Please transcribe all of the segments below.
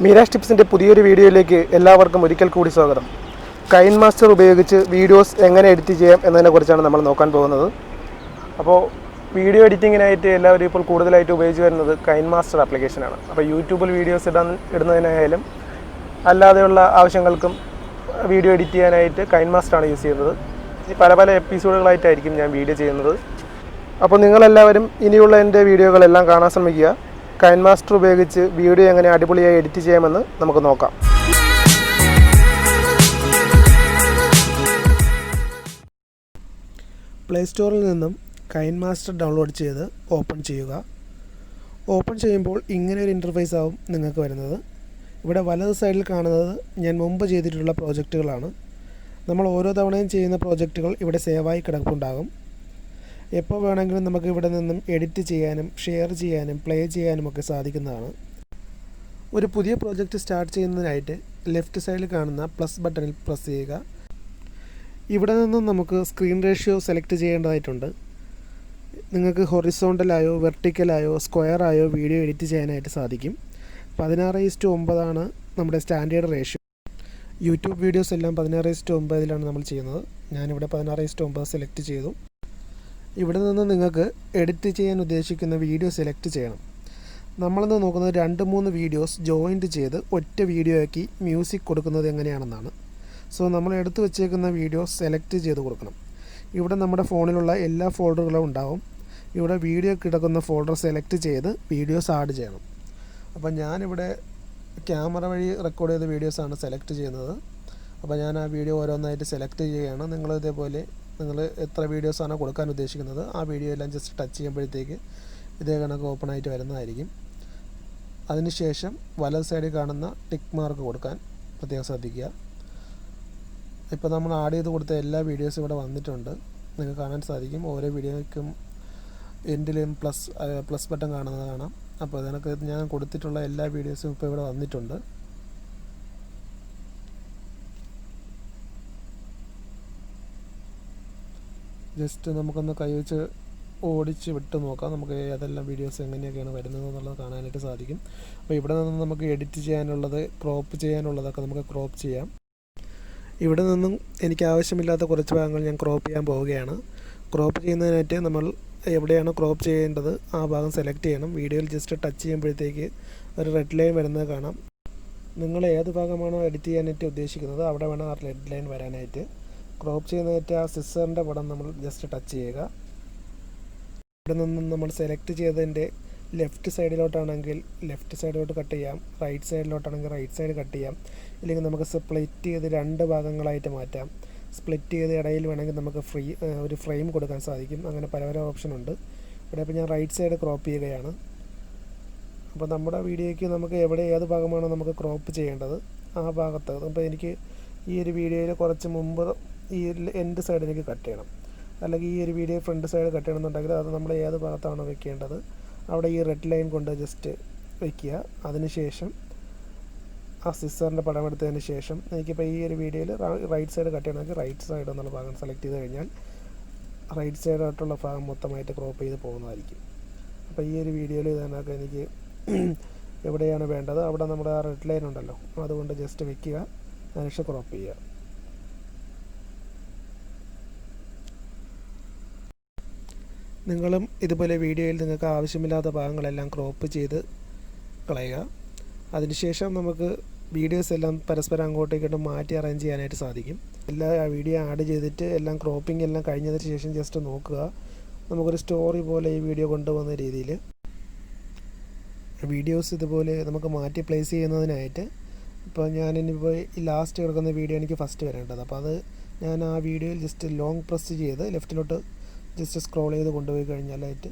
Meerashtips-ന്റെ പുതിയൊരു വീഡിയോയിലേക്ക് എല്ലാവർക്കും ഒരിക്കൽ കൂടി സ്വാഗതം. Kinemaster ഉപയോഗിച്ച് വീഡിയോസ് എങ്ങനെ എഡിറ്റ് ചെയ്യാം എന്നതിനെക്കുറിച്ചാണ് നമ്മൾ നോക്കാൻ പോകുന്നത്. അപ്പോൾ വീഡിയോ എഡിറ്റിങ്ങിനായിട്ട് എല്ലാവരും ഇപ്പോൾ കൂടുതലായിട്ട് ഉപയോഗിച്ച് വരുന്നത് Kinemaster ആപ്ലിക്കേഷനാണ്. അപ്പോൾ യൂട്യൂബിൽ വീഡിയോസ് ഇടുന്നതിനായാലും അല്ലാതെയുള്ള ആവശ്യങ്ങൾക്കും വീഡിയോ എഡിറ്റ് ചെയ്യാനായിട്ട് Kinemaster ആണ് യൂസ് ചെയ്യുന്നത്. പല എപ്പിസോഡുകളായിട്ടായിരിക്കും ഞാൻ വീഡിയോ ചെയ്യുന്നത്. അപ്പോൾ നിങ്ങളെല്ലാവരും ഇനിയുള്ള എൻ്റെ വീഡിയോകളെല്ലാം കാണാൻ ശ്രമിക്കുക. Kinemaster ഉപയോഗിച്ച് വീഡിയോ എങ്ങനെ അടിപൊളിയായി എഡിറ്റ് ചെയ്യാമെന്ന് നമുക്ക് നോക്കാം. പ്ലേ സ്റ്റോറിൽ നിന്നും Kinemaster ഡൗൺലോഡ് ചെയ്ത് ഓപ്പൺ ചെയ്യുക. ഓപ്പൺ ചെയ്യുമ്പോൾ ഇങ്ങനെ ഒരു ഇൻ്റർഫേസ് ആവും നിങ്ങൾക്ക് വരുന്നത്. ഇവിടെ വലത് സൈഡിൽ കാണുന്നത് ഞാൻ മുമ്പ് ചെയ്തിട്ടുള്ള പ്രോജക്റ്റുകളാണ്. നമ്മൾ ഓരോ തവണയും ചെയ്യുന്ന പ്രോജക്റ്റുകൾ ഇവിടെ സേവായി കിടപ്പുണ്ടാകും. എപ്പോൾ വേണമെങ്കിലും നമുക്ക് ഇവിടെ നിന്നും എഡിറ്റ് ചെയ്യാനും ഷെയർ ചെയ്യാനും പ്ലേ ചെയ്യാനും ഒക്കെ സാധിക്കുന്നതാണ്. ഒരു പുതിയ പ്രോജക്റ്റ് സ്റ്റാർട്ട് ചെയ്യുന്നതിനായിട്ട് ലെഫ്റ്റ് സൈഡിൽ കാണുന്ന പ്ലസ് ബട്ടണിൽ പ്രസ് ചെയ്യുക. ഇവിടെ നിന്നും നമുക്ക് സ്ക്രീൻ റേഷ്യോ സെലക്ട് ചെയ്യേണ്ടതായിട്ടുണ്ട്. നിങ്ങൾക്ക് ഹൊറിസോണ്ടലായോ വെർട്ടിക്കലായോ സ്ക്വയറായോ വീഡിയോ എഡിറ്റ് ചെയ്യാനായിട്ട് സാധിക്കും. 16:9 നമ്മുടെ സ്റ്റാൻഡേർഡ് റേഷ്യോ. യൂട്യൂബ് വീഡിയോസ് എല്ലാം 16:9 നമ്മൾ ചെയ്യുന്നത്. ഞാനിവിടെ 16:9 സെലക്ട് ചെയ്തു. ഇവിടെ നിന്ന് നിങ്ങൾക്ക് എഡിറ്റ് ചെയ്യാൻ ഉദ്ദേശിക്കുന്ന വീഡിയോ സെലക്ട് ചെയ്യണം. നമ്മളിന്ന് നോക്കുന്നത് 2-3 വീഡിയോസ് ജോയിൻറ്റ് ചെയ്ത് ഒറ്റ വീഡിയോ ആക്കി മ്യൂസിക് കൊടുക്കുന്നത് എങ്ങനെയാണെന്നാണ്. സോ നമ്മൾ എടുത്തു വച്ചേക്കുന്ന വീഡിയോ സെലക്ട് ചെയ്ത് കൊടുക്കണം. ഇവിടെ നമ്മുടെ ഫോണിലുള്ള എല്ലാ ഫോൾഡറുകളും ഉണ്ടാവും. ഇവിടെ വീഡിയോ കിടക്കുന്ന ഫോൾഡർ സെലക്ട് ചെയ്ത് വീഡിയോസ് ആഡ് ചെയ്യണം. അപ്പോൾ ഞാനിവിടെ ക്യാമറ വഴി റെക്കോർഡ് ചെയ്ത വീഡിയോസാണ് സെലക്ട് ചെയ്യുന്നത്. അപ്പോൾ ഞാൻ ആ വീഡിയോ ഓരോന്നായിട്ട് സെലക്ട് ചെയ്യുകയാണ്. നിങ്ങൾ ഇതേപോലെ നിങ്ങൾ എത്ര വീഡിയോസാണ് കൊടുക്കാൻ ഉദ്ദേശിക്കുന്നത് ആ വീഡിയോ എല്ലാം ജസ്റ്റ് ടച്ച് ചെയ്യുമ്പോഴത്തേക്ക് ഇതേ കണക്ക് ഓപ്പൺ ആയിട്ട് വരുന്നതായിരിക്കും. അതിനുശേഷം വലത് സൈഡിൽ കാണുന്ന ടിക്ക് മാർക്ക് കൊടുക്കാൻ പ്രത്യേകം ശ്രദ്ധിക്കുക. ഇപ്പോൾ നമ്മൾ ആഡ് ചെയ്ത് കൊടുത്ത എല്ലാ വീഡിയോസും ഇവിടെ വന്നിട്ടുണ്ട്. നിങ്ങൾക്ക് കാണാൻ സാധിക്കും. ഓരോ വീഡിയോയ്ക്കും എൻഡിലും പ്ലസ് ബട്ടൺ കാണുന്നത് കാണാം. അപ്പോൾ അതിനൊക്കെ ഞാൻ കൊടുത്തിട്ടുള്ള എല്ലാ വീഡിയോസും ഇപ്പോൾ ഇവിടെ വന്നിട്ടുണ്ട്. ജസ്റ്റ് നമുക്കൊന്ന് കൈവച്ച് ഓടിച്ച് വിട്ട് നോക്കാം. നമുക്ക് ഏതെല്ലാം വീഡിയോസ് എങ്ങനെയൊക്കെയാണ് വരുന്നത് എന്നുള്ളത് കാണാനായിട്ട് സാധിക്കും. അപ്പോൾ ഇവിടെ നിന്ന് നമുക്ക് എഡിറ്റ് ചെയ്യാനുള്ളത് ക്രോപ്പ് ചെയ്യാനുള്ളതൊക്കെ നമുക്ക് ക്രോപ്പ് ചെയ്യാം. ഇവിടെ നിന്നും എനിക്ക് ആവശ്യമില്ലാത്ത കുറച്ച് ഭാഗങ്ങൾ ഞാൻ ക്രോപ്പ് ചെയ്യാൻ പോവുകയാണ്. ക്രോപ്പ് ചെയ്യുന്നതിനായിട്ട് നമ്മൾ എവിടെയാണ് ക്രോപ്പ് ചെയ്യേണ്ടത് ആ ഭാഗം സെലക്ട് ചെയ്യണം. വീഡിയോയിൽ ജസ്റ്റ് ടച്ച് ചെയ്യുമ്പോഴത്തേക്ക് ഒരു റെഡ് ലൈൻ വരുന്നത് കാണാം. നിങ്ങൾ ഏത് ഭാഗമാണോ എഡിറ്റ് ചെയ്യാനായിട്ട് ഉദ്ദേശിക്കുന്നത് അവിടെ വേണം ആ റെഡ് ലൈൻ വരാനായിട്ട്. ക്രോപ്പ് ചെയ്യുന്നതായിട്ട് ആ സിസറിൻ്റെ പടം നമ്മൾ ജസ്റ്റ് ടച്ച് ചെയ്യുക. ഇവിടെ നിന്നും നമ്മൾ സെലക്ട് ചെയ്തതിൻ്റെ ലെഫ്റ്റ് സൈഡിലോട്ടാണെങ്കിൽ ലെഫ്റ്റ് സൈഡിലോട്ട് കട്ട് ചെയ്യാം, റൈറ്റ് സൈഡിലോട്ടാണെങ്കിൽ റൈറ്റ് സൈഡ് കട്ട് ചെയ്യാം. ഇല്ലെങ്കിൽ നമുക്ക് സ്പ്ലിറ്റ് ചെയ്ത് 2 ഭാഗങ്ങളായിട്ട് മാറ്റാം. സ്പ്ലിറ്റ് ചെയ്ത് ഇടയിൽ വേണമെങ്കിൽ നമുക്ക് ഒരു ഫ്രെയിം കൊടുക്കാൻ സാധിക്കും. അങ്ങനെ പല ഓപ്ഷൻ ഉണ്ട്. ഇവിടെ ഇപ്പോൾ ഞാൻ റൈറ്റ് സൈഡ് ക്രോപ്പ് ചെയ്യുകയാണ്. അപ്പോൾ നമ്മുടെ വീഡിയോയ്ക്ക് നമുക്ക് ഏത് ഭാഗമാണോ നമുക്ക് ക്രോപ്പ് ചെയ്യേണ്ടത് ആ ഭാഗത്ത്. അപ്പോൾ എനിക്ക് ഈ ഒരു വീഡിയോയിൽ കുറച്ച് മുമ്പ് ഈ എൻഡ് സൈഡ് എനിക്ക് കട്ട് ചെയ്യണം, അല്ലെങ്കിൽ ഈ ഒരു വീഡിയോ ഫ്രണ്ട് സൈഡ് കട്ട് ചെയ്യണമെന്നുണ്ടെങ്കിൽ അത് നമ്മൾ ഏത് ഭാഗത്താണോ വെക്കേണ്ടത് അവിടെ ഈ റെഡ് ലൈൻ കൊണ്ട് ജസ്റ്റ് വയ്ക്കുക. അതിനുശേഷം ആ സിസറിൻ്റെ പടം എടുത്തതിന് ശേഷം എനിക്കിപ്പോൾ ഈ ഒരു വീഡിയോയിൽ റൈറ്റ് സൈഡ് കട്ട് ചെയ്യണമെങ്കിൽ റൈറ്റ് സൈഡ് എന്നുള്ള ഭാഗം സെലക്ട് ചെയ്ത് കഴിഞ്ഞാൽ റൈറ്റ് സൈഡായിട്ടുള്ള ഭാഗം മൊത്തമായിട്ട് ക്രോപ്പ് ചെയ്ത് പോകുന്നതായിരിക്കും. അപ്പോൾ ഈ ഒരു വീഡിയോയിൽ ഇതിനൊക്കെ എനിക്ക് എവിടെയാണ് വേണ്ടത് അവിടെ നമ്മുടെ ആ റെഡ് ലൈൻ ഉണ്ടല്ലോ അതുകൊണ്ട് ജസ്റ്റ് വയ്ക്കുക, അതിനുശേഷം ക്രോപ്പ് ചെയ്യുക. നിങ്ങളും ഇതുപോലെ വീഡിയോയിൽ നിങ്ങൾക്ക് ആവശ്യമില്ലാത്ത ഭാഗങ്ങളെല്ലാം ക്രോപ്പ് ചെയ്ത് കളയുക. അതിനുശേഷം നമുക്ക് വീഡിയോസ് എല്ലാം പരസ്പരം അങ്ങോട്ടേക്കിട്ട് മാറ്റി അറേഞ്ച് ചെയ്യാനായിട്ട് സാധിക്കും. വീഡിയോ ആഡ് ചെയ്തിട്ട് എല്ലാം ക്രോപ്പിംഗ് എല്ലാം കഴിഞ്ഞതിന് ശേഷം ജസ്റ്റ് നോക്കുക. നമുക്കൊരു സ്റ്റോറി പോലെ ഈ വീഡിയോ കൊണ്ടുപോകുന്ന രീതിയിൽ വീഡിയോസ് ഇതുപോലെ നമുക്ക് മാറ്റി പ്ലേസ് ചെയ്യുന്നതിനായിട്ട് ഇപ്പോൾ ഞാനിപ്പോൾ ഈ ലാസ്റ്റ് കിടക്കുന്ന വീഡിയോ എനിക്ക് ഫസ്റ്റ് വരേണ്ടത്. അപ്പോൾ അത് ഞാൻ ആ വീഡിയോയിൽ ജസ്റ്റ് ലോങ് പ്രസ് ചെയ്ത് ലെഫ്റ്റിലോട്ട് ജസ്റ്റ് സ്ക്രോൾ ചെയ്ത് കൊണ്ടുപോയി കഴിഞ്ഞാലായിട്ട്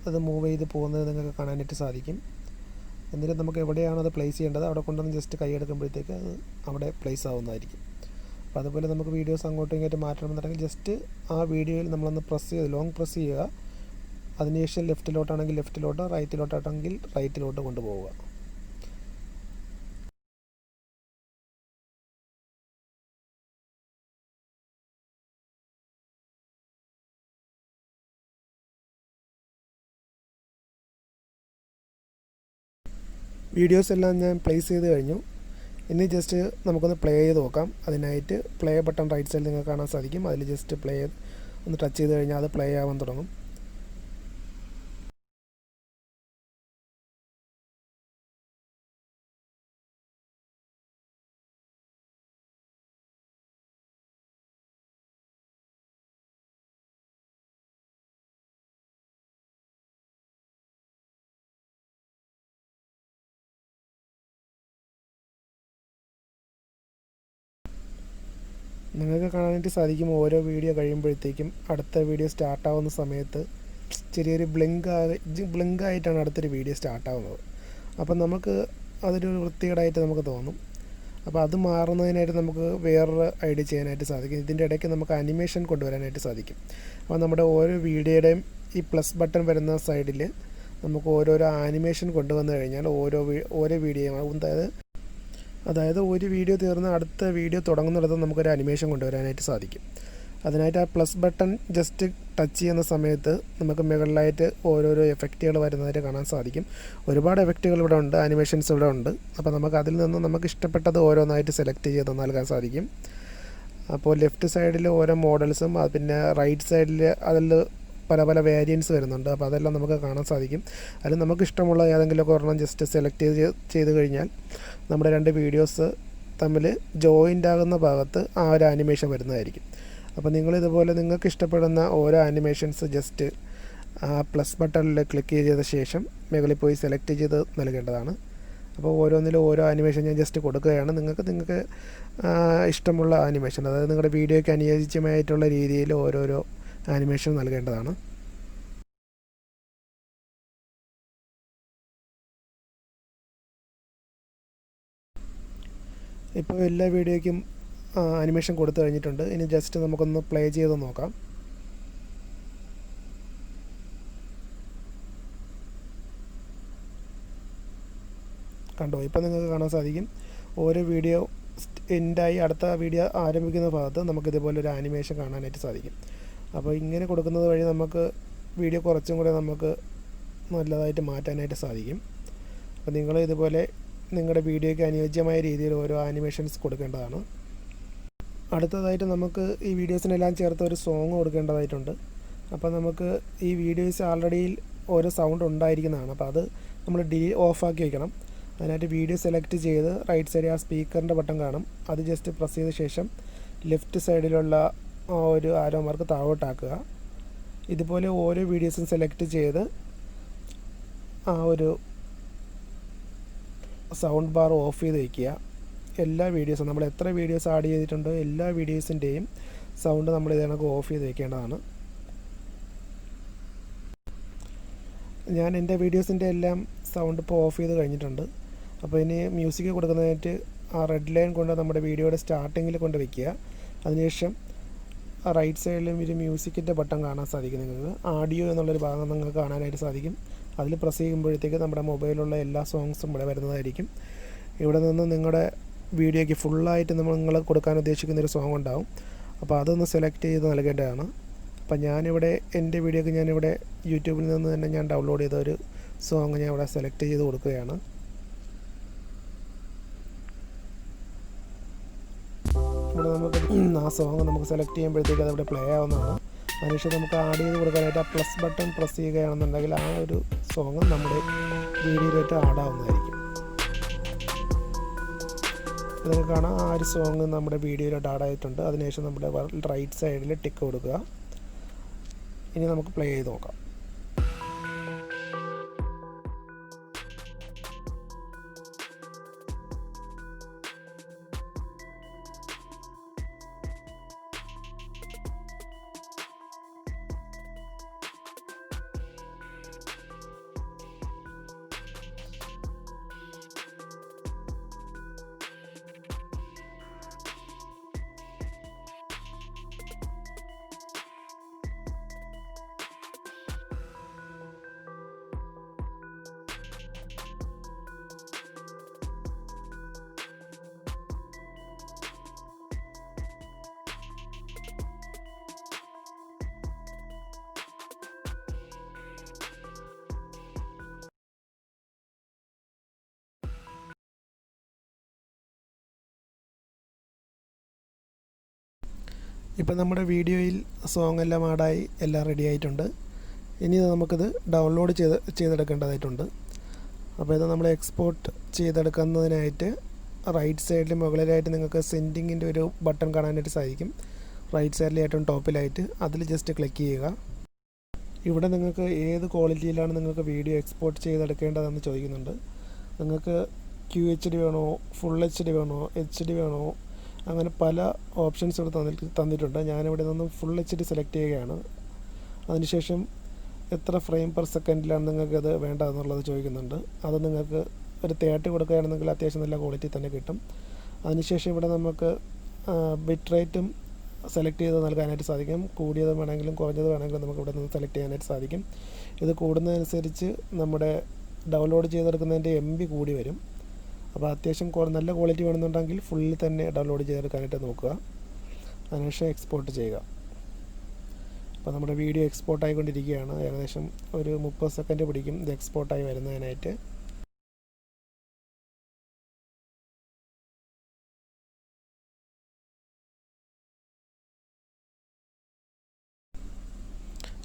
അത് മൂവ് ചെയ്ത് പോകുന്നത് നിങ്ങൾക്ക് കാണാനായിട്ട് സാധിക്കും. എന്നിട്ട് നമുക്ക് എവിടെയാണോ അത് പ്ലേസ് ചെയ്യേണ്ടത് അവിടെ കൊണ്ടുവന്ന് ജസ്റ്റ് കൈ എടുക്കുമ്പോഴത്തേക്ക് അത് അവിടെ പ്ലേസ് ആവുന്നതായിരിക്കും. അപ്പോൾ അതുപോലെ നമുക്ക് വീഡിയോസ് അങ്ങോട്ടും ഇങ്ങോട്ടും മാറ്റണമെന്നുണ്ടെങ്കിൽ ജസ്റ്റ് ആ വീഡിയോയിൽ നമ്മളൊന്ന് ലോങ് പ്രസ് ചെയ്യുക. അതിനുശേഷം ലെഫ്റ്റിലോട്ടാണെങ്കിൽ ലെഫ്റ്റിലോട്ട്, റൈറ്റിലോട്ടാണെങ്കിൽ റൈറ്റിലോട്ട് കൊണ്ടുപോവുക. വീഡിയോസ് എല്ലാം ഞാൻ പ്ലേസ് ചെയ്ത് കഴിഞ്ഞു. ഇനി ജസ്റ്റ് നമുക്കൊന്ന് പ്ലേ ചെയ്ത് നോക്കാം. അതിനായിട്ട് പ്ലേ ബട്ടൺ റൈറ്റ് സൈഡിൽ നിങ്ങൾക്ക് കാണാൻ സാധിക്കും. അതിൽ ജസ്റ്റ് പ്ലേ ഒന്ന് ടച്ച് ചെയ്ത് കഴിഞ്ഞാൽ അത് പ്ലേ ആവാൻ തുടങ്ങും. നിങ്ങൾക്ക് കാണാനായിട്ട് സാധിക്കും ഓരോ വീഡിയോ കഴിയുമ്പോഴത്തേക്കും അടുത്ത വീഡിയോ സ്റ്റാർട്ടാവുന്ന സമയത്ത് ചെറിയൊരു ബ്ലിങ്ക് ആയിട്ടാണ് അടുത്തൊരു വീഡിയോ സ്റ്റാർട്ടാവുന്നത്. അപ്പം നമുക്ക് അതൊരു വൃത്തികേടായിട്ട് നമുക്ക് തോന്നും. അപ്പോൾ അത് മാറുന്നതിനായിട്ട് നമുക്ക് വേറൊരു ഐഡിയ ചെയ്യാനായിട്ട് സാധിക്കും. ഇതിൻ്റെ ഇടയ്ക്ക് നമുക്ക് അനിമേഷൻ കൊണ്ടുവരാനായിട്ട് സാധിക്കും. അപ്പോൾ നമ്മുടെ ഓരോ വീഡിയോയുടെയും ഈ പ്ലസ് ബട്ടൺ വരുന്ന സൈഡിൽ നമുക്ക് ഓരോരോ ആനിമേഷൻ കൊണ്ടുവന്നു കഴിഞ്ഞാൽ ഓരോ വീഡിയോ അതായത് ഒരു വീഡിയോ തീർന്ന് അടുത്ത വീഡിയോ തുടങ്ങുന്നിടത്ത് നമുക്കൊരു അനിമേഷൻ കൊണ്ടുവരാനായിട്ട് സാധിക്കും. അതിനായിട്ട് ആ പ്ലസ് ബട്ടൺ ജസ്റ്റ് ടച്ച് ചെയ്യുന്ന സമയത്ത് നമുക്ക് മുകളിലായിട്ട് ഓരോരോ എഫക്റ്റുകൾ വരുന്നതായിട്ട് കാണാൻ സാധിക്കും. ഒരുപാട് എഫക്റ്റുകൾ ഇവിടെ ഉണ്ട്, ആനിമേഷൻസ് ഇവിടെ ഉണ്ട്. അപ്പോൾ നമുക്ക് അതിൽ നിന്ന് നമുക്ക് ഇഷ്ടപ്പെട്ടത് ഓരോന്നായിട്ട് സെലക്ട് ചെയ്ത് നൽകാൻ സാധിക്കും. അപ്പോൾ ലെഫ്റ്റ് സൈഡിൽ ഓരോ മോഡൽസും പിന്നെ റൈറ്റ് സൈഡിൽ അതിൽ പല വേരിയൻസ് വരുന്നുണ്ട്. അപ്പോൾ അതെല്ലാം നമുക്ക് കാണാൻ സാധിക്കും. അതിൽ നമുക്ക് ഇഷ്ടമുള്ള ഏതെങ്കിലുമൊക്കെ ഒരെണ്ണം ജസ്റ്റ് സെലക്ട് ചെയ്ത് കഴിഞ്ഞാൽ നമ്മുടെ രണ്ട് വീഡിയോസ് തമ്മിൽ ജോയിൻ്റ് ആകുന്ന ഭാഗത്ത് ആ ഒരു ആനിമേഷൻ വരുന്നതായിരിക്കും. അപ്പോൾ നിങ്ങളിതുപോലെ നിങ്ങൾക്ക് ഇഷ്ടപ്പെടുന്ന ഓരോ ആനിമേഷൻസ് ജസ്റ്റ് ആ പ്ലസ് ബട്ടണിൽ ക്ലിക്ക് ചെയ്ത ശേഷം മുകളിൽ പോയി സെലക്ട് ചെയ്ത് നൽകേണ്ടതാണ്. അപ്പോൾ ഓരോന്നിലും ഓരോ ആനിമേഷൻ ഞാൻ ജസ്റ്റ് കൊടുക്കുകയാണ്. നിങ്ങൾക്ക് ഇഷ്ടമുള്ള ആനിമേഷൻ, അതായത് നിങ്ങളുടെ വീഡിയോയ്ക്ക് അനുയോജ്യമായിട്ടുള്ള രീതിയിൽ ഓരോരോ ആനിമേഷൻ നൽകേണ്ടതാണ്. ഇപ്പോൾ എല്ലാ വീഡിയോയ്ക്കും ആനിമേഷൻ കൊടുത്തു കഴിഞ്ഞിട്ടുണ്ട്. ഇനി ജസ്റ്റ് നമുക്കൊന്ന് പ്ലേ ചെയ്ത് നോക്കാം. കണ്ടോ, ഇപ്പോൾ നിങ്ങൾക്ക് കാണാൻ സാധിക്കും ഓരോ വീഡിയോ എൻഡായി അടുത്ത വീഡിയോ ആരംഭിക്കുന്ന ഭാഗത്ത് നമുക്കിതുപോലെ ഒരു ആനിമേഷൻ കാണാനായിട്ട് സാധിക്കും. അപ്പോൾ ഇങ്ങനെ കൊടുക്കുന്നത് വഴി നമുക്ക് വീഡിയോ കുറച്ചും കൂടെ നമുക്ക് നല്ലതായിട്ട് മാറ്റാനായിട്ട് സാധിക്കും. അപ്പോൾ നിങ്ങൾ ഇതുപോലെ നിങ്ങളുടെ വീഡിയോയ്ക്ക് അനുയോജ്യമായ രീതിയിൽ ഓരോ ആനിമേഷൻസ് കൊടുക്കേണ്ടതാണ്. അടുത്തതായിട്ട് നമുക്ക് ഈ വീഡിയോസിനെല്ലാം ചേർത്ത് ഒരു സോങ് കൊടുക്കേണ്ടതായിട്ടുണ്ട്. അപ്പോൾ നമുക്ക് ഈ വീഡിയോസ് ആൾറെഡി ഓരോ സൗണ്ട് ഉണ്ടായിരിക്കുന്നതാണ്. അപ്പോൾ അത് നമ്മൾ ഓഫാക്കി വയ്ക്കണം. അതിനായിട്ട് വീഡിയോ സെലക്ട് ചെയ്ത് റൈറ്റ് സൈഡിൽ ആ സ്പീക്കറിൻ്റെ ബട്ടൺ കാണും. അത് ജസ്റ്റ് പ്രസ് ചെയ്ത ശേഷം ലെഫ്റ്റ് സൈഡിലുള്ള ആ ഒരു ആരോ മാർക്ക് താഴോട്ടാക്കുക. ഇതുപോലെ ഓരോ വീഡിയോസും സെലക്ട് ചെയ്ത് ആ ഒരു സൗണ്ട് ബാർ ഓഫ് ചെയ്ത് വയ്ക്കുക. എല്ലാ വീഡിയോസും നമ്മൾ എത്ര വീഡിയോസ് ആഡ് ചെയ്തിട്ടുണ്ടോ എല്ലാ വീഡിയോസിൻ്റെയും സൗണ്ട് നമ്മൾ ഇതിനൊക്കെ ഓഫ് ചെയ്ത് വയ്ക്കേണ്ടതാണ്. ഞാൻ എൻ്റെ വീഡിയോസിൻ്റെ എല്ലാം സൗണ്ട് ഇപ്പോൾ ഓഫ് ചെയ്ത് കഴിഞ്ഞിട്ടുണ്ട്. അപ്പോൾ ഇനി മ്യൂസിക് കൊടുക്കുന്നതായിട്ട് ആ റെഡ് ലൈൻ കൊണ്ട് നമ്മുടെ വീഡിയോയുടെ സ്റ്റാർട്ടിങ്ങിൽ കൊണ്ട് വയ്ക്കുക. അതിനുശേഷം റൈറ്റ് സൈഡിലും ഒരു മ്യൂസിക്കിൻ്റെ ബട്ടൺ കാണാൻ സാധിക്കും. നിങ്ങൾക്ക് ആഡിയോ എന്നുള്ളൊരു ഭാഗം നിങ്ങൾക്ക് കാണാനായിട്ട് സാധിക്കും. അതിൽ പ്രസ് ചെയ്യുമ്പോഴത്തേക്ക് നമ്മുടെ മൊബൈലിലുള്ള എല്ലാ സോങ്സും ഇവിടെ വരുന്നതായിരിക്കും. ഇവിടെ നിന്ന് നിങ്ങളുടെ വീഡിയോയ്ക്ക് ഫുള്ളായിട്ട് നിങ്ങൾ കൊടുക്കാൻ ഉദ്ദേശിക്കുന്നൊരു സോങ് ഉണ്ടാവും. അപ്പോൾ അതൊന്ന് സെലക്ട് ചെയ്ത് നൽകേണ്ടതാണ്. അപ്പോൾ ഞാനിവിടെ എൻ്റെ വീഡിയോക്ക് ഞാനിവിടെ യൂട്യൂബിൽ നിന്ന് തന്നെ ഞാൻ ഡൗൺലോഡ് ചെയ്ത ഒരു സോങ് ഞാൻ ഇവിടെ സെലക്ട് ചെയ്ത് കൊടുക്കുകയാണ്. ഇവിടെ നമുക്ക് ആ സോങ് നമുക്ക് സെലക്ട് ചെയ്യുമ്പോഴത്തേക്ക് അതവിടെ പ്ലേ ആവുന്നതാണ്. അതിനുശേഷം നമുക്ക് ആഡ് ചെയ്ത് കൊടുക്കാനായിട്ട് ആ പ്ലസ് ബട്ടൺ പ്രസ് ചെയ്യുകയാണെന്നുണ്ടെങ്കിൽ ആ ഒരു സോങ് നമ്മുടെ വീഡിയോയിലായിട്ട് ആഡ് ആവുന്നതായിരിക്കും. നിങ്ങൾക്ക് കാണാം ആ ഒരു സോങ് നമ്മുടെ വീഡിയോയിലോട്ട് ആഡ് ആയിട്ടുണ്ട്. അതിനുശേഷം നമ്മുടെ റൈറ്റ് സൈഡിൽ ടിക്ക് കൊടുക്കുക. ഇനി നമുക്ക് പ്ലേ ചെയ്ത് നോക്കാം. ഇപ്പോൾ നമ്മുടെ വീഡിയോയിൽ സോങ് എല്ലാം ആഡായി എല്ലാം റെഡി ആയിട്ടുണ്ട്. ഇനി നമുക്കിത് ഡൗൺലോഡ് ചെയ്തെടുക്കേണ്ടതായിട്ടുണ്ട്. അപ്പോൾ ഇത് നമ്മൾ എക്സ്പോർട്ട് ചെയ്തെടുക്കുന്നതിനായിട്ട് റൈറ്റ് സൈഡിൽ മുകളിലായിട്ട് നിങ്ങൾക്ക് സെൻഡിങ്ങിൻ്റെ ഒരു ബട്ടൺ കാണാനായിട്ട് സാധിക്കും. റൈറ്റ് സൈഡിൽ ഏറ്റവും ടോപ്പിലായിട്ട് അതിൽ ജസ്റ്റ് ക്ലിക്ക് ചെയ്യുക. ഇവിടെ നിങ്ങൾക്ക് ഏത് ക്വാളിറ്റിയിലാണ് നിങ്ങൾക്ക് വീഡിയോ എക്സ്പോർട്ട് ചെയ്തെടുക്കേണ്ടതെന്ന് ചോദിക്കുന്നുണ്ട്. നിങ്ങൾക്ക് QHD വേണോ, ഫുൾ HD വേണോ, HD വേണോ, അങ്ങനെ പല ഓപ്ഷൻസ് ഇവിടെ തന്നിട്ടുണ്ട്. ഞാനിവിടെ നിന്ന് ഫുൾ HD സെലക്ട് ചെയ്യുകയാണ്. അതിനുശേഷം എത്ര ഫ്രെയിം പെർ സെക്കൻഡിലാണ് നിങ്ങൾക്കത് വേണ്ടതെന്നുള്ളത് ചോദിക്കുന്നുണ്ട്. അത് നിങ്ങൾക്ക് ഒരു 30 കൊടുക്കുകയാണെന്നെങ്കിൽ അത്യാവശ്യം നല്ല ക്വാളിറ്റി തന്നെ കിട്ടും. അതിനുശേഷം ഇവിടെ നമുക്ക് ബിറ്റ് റേറ്റും സെലക്ട് ചെയ്ത് നൽകാനായിട്ട് സാധിക്കും. കൂടിയത് വേണമെങ്കിലും കുറഞ്ഞത് വേണമെങ്കിലും നമുക്ക് ഇവിടെ നിന്ന് സെലക്ട് ചെയ്യാനായിട്ട് സാധിക്കും. ഇത് കൂടുന്നതനുസരിച്ച് നമ്മുടെ ഡൗൺലോഡ് ചെയ്തെടുക്കുന്നതിൻ്റെ MB കൂടി വരും. അപ്പോൾ അത്യാവശ്യം നല്ല ക്വാളിറ്റി വേണമെന്നുണ്ടെങ്കിൽ ഫുള്ളിൽ തന്നെ ഡൗൺലോഡ് ചെയ്തെടുക്കാനായിട്ട് നോക്കുക. അതിനുശേഷം എക്സ്പോർട്ട് ചെയ്യുക. അപ്പോൾ നമ്മുടെ വീഡിയോ എക്സ്പോർട്ട് ആയിക്കൊണ്ടിരിക്കുകയാണ്. ഏകദേശം ഒരു 30 സെക്കൻഡ് പിടിക്കും ഇത് എക്സ്പോർട്ടായി വരുന്നതിനായിട്ട്.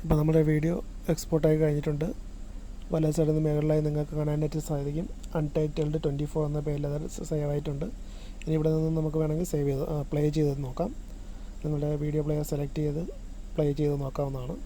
ഇപ്പോൾ നമ്മുടെ വീഡിയോ എക്സ്പോർട്ടായി കഴിഞ്ഞിട്ടുണ്ട്. വലത് സൈഡിൽ നിന്ന് മേഖലയിലായി നിങ്ങൾക്ക് കാണാനായിട്ട് സാധിക്കും. അൺടൈറ്റിൽഡ് 24 എന്ന പേരിൽ അത് സേവ് ആയിട്ടുണ്ട്. ഇനി ഇവിടെ നിന്ന് നമുക്ക് വേണമെങ്കിൽ പ്ലേ ചെയ്ത് നോക്കാം. നിങ്ങളുടെ വീഡിയോ പ്ലെയർ സെലക്ട് ചെയ്ത് പ്ലേ ചെയ്ത് നോക്കാവുന്നതാണ്.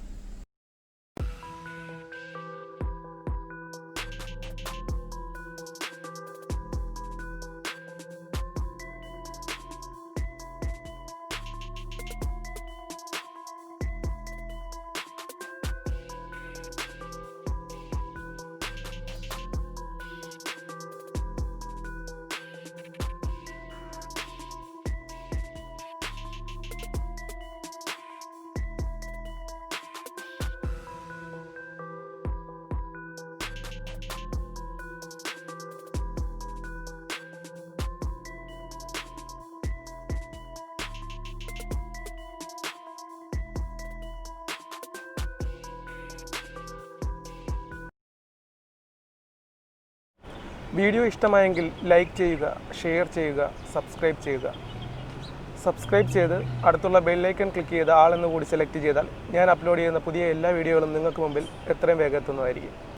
വീഡിയോ ഇഷ്ടമായെങ്കിൽ ലൈക്ക് ചെയ്യുക, ഷെയർ ചെയ്യുക, സബ്സ്ക്രൈബ് ചെയ്യുക. സബ്സ്ക്രൈബ് ചെയ്ത് അടുത്തുള്ള ബെല്ലൈക്കൺ ക്ലിക്ക് ചെയ്ത് ആളെന്ന് കൂടി സെലക്ട് ചെയ്താൽ ഞാൻ അപ്ലോഡ് ചെയ്യുന്ന പുതിയ എല്ലാ വീഡിയോകളും നിങ്ങൾക്ക് മുമ്പിൽ എത്രയും വേഗം എത്തുന്നതായിരിക്കും.